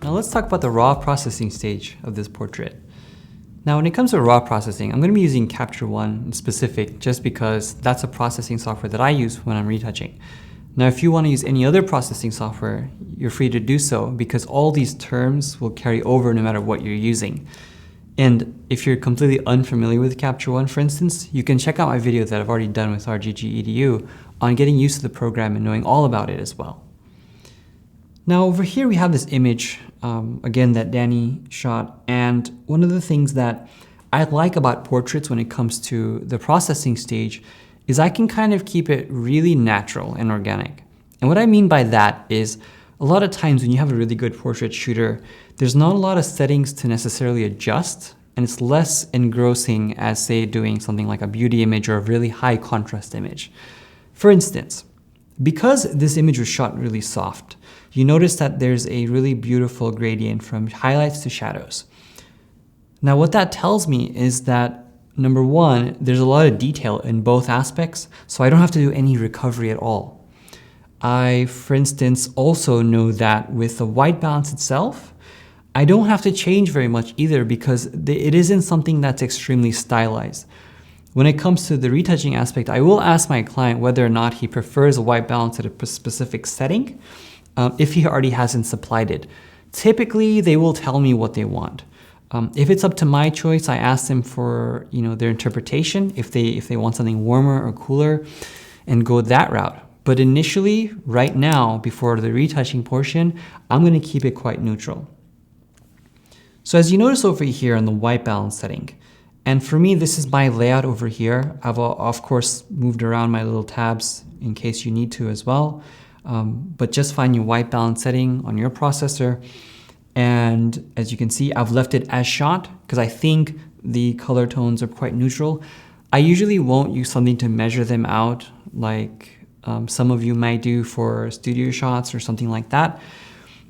Now let's talk about the raw processing stage of this portrait. Now when it comes to raw processing, I'm going to be using Capture One in specific just because that's a processing software that I use when I'm retouching. Now if you want to use any other processing software, you're free to do so because all these terms will carry over no matter what you're using. And if you're completely unfamiliar with Capture One, for instance, you can check out my video that I've already done with RGG EDU on getting used to the program and knowing all about it as well. Now over here we have this image, again, that Danny shot, and one of the things that I like about portraits when it comes to the processing stage is I can kind of keep it really natural and organic. And what I mean by that is a lot of times when you have a really good portrait shooter, there's not a lot of settings to necessarily adjust, and it's less engrossing as, say, doing something like a beauty image or a really high contrast image. For instance, because this image was shot really soft, you notice that there's a really beautiful gradient from highlights to shadows. Now what that tells me is that, number one, there's a lot of detail in both aspects, so I don't have to do any recovery at all. I, for instance, also know that with the white balance itself, I don't have to change very much either because it isn't something that's extremely stylized. When it comes to the retouching aspect, I will ask my client whether or not he prefers a white balance at a specific setting, if he already hasn't supplied it. Typically, they will tell me what they want. If it's up to my choice, I ask them for their interpretation, if they want something warmer or cooler, and go that route. But initially, right now, before the retouching portion, I'm going to keep it quite neutral. So as you notice over here on the white balance setting, and for me, this is my layout over here. I've of course moved around my little tabs in case you need to as well. But just find your white balance setting on your processor. And as you can see, I've left it as shot because I think the color tones are quite neutral. I usually won't use something to measure them out like some of you might do for studio shots or something like that,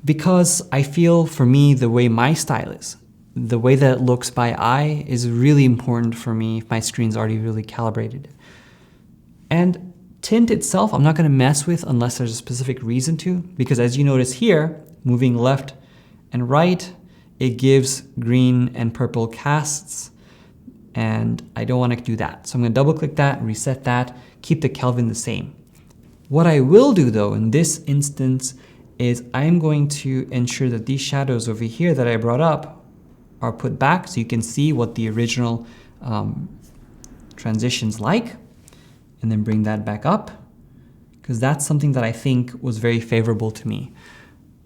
because I feel for me, the way my style is, the way that it looks by eye is really important for me if my screen's already really calibrated. And tint itself, I'm not going to mess with unless there's a specific reason to, because as you notice here, moving left and right, it gives green and purple casts, and I don't want to do that. So I'm going to double click that, reset that, keep the Kelvin the same. What I will do though in this instance is I'm going to ensure that these shadows over here that I brought up are put back so you can see what the original transition's like, and then bring that back up because that's something that I think was very favorable to me.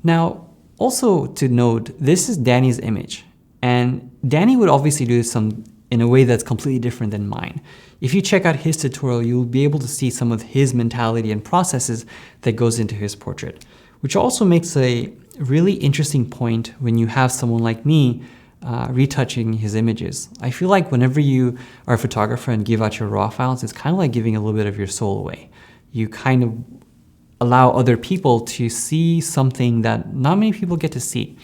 Now, also to note, this is Danny's image, and Danny would obviously do this in a way that's completely different than mine. If you check out his tutorial, you'll be able to see some of his mentality and processes that goes into his portrait, which also makes a really interesting point when you have someone like me retouching his images. I feel like whenever you are a photographer and give out your raw files, it's kind of like giving a little bit of your soul away. You kind of allow other people to see something that not many people get to see.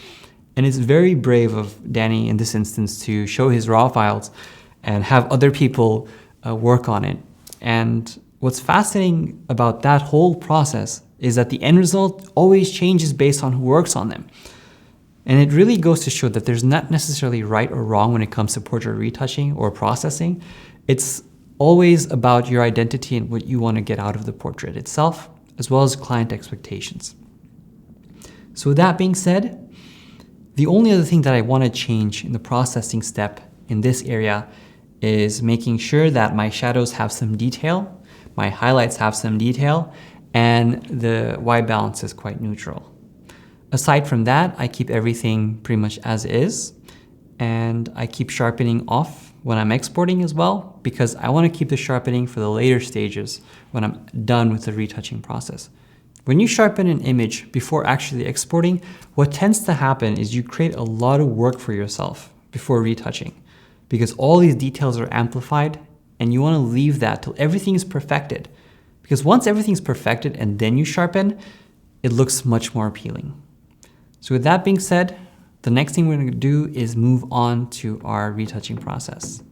And it's very brave of Danny in this instance to show his raw files and have other people work on it. And what's fascinating about that whole process is that the end result always changes based on who works on them. And it really goes to show that there's not necessarily right or wrong when it comes to portrait retouching or processing. It's always about your identity and what you want to get out of the portrait itself, as well as client expectations. So with that being said, the only other thing that I want to change in the processing step in this area is making sure that my shadows have some detail, my highlights have some detail, and the white balance is quite neutral. Aside from that, I keep everything pretty much as is, and I keep sharpening off when I'm exporting as well, because I want to keep the sharpening for the later stages when I'm done with the retouching process. When you sharpen an image before actually exporting, what tends to happen is you create a lot of work for yourself before retouching, because all these details are amplified, and you want to leave that till everything is perfected. Because once everything's perfected and then you sharpen, it looks much more appealing. So with that being said, the next thing we're going to do is move on to our retouching process.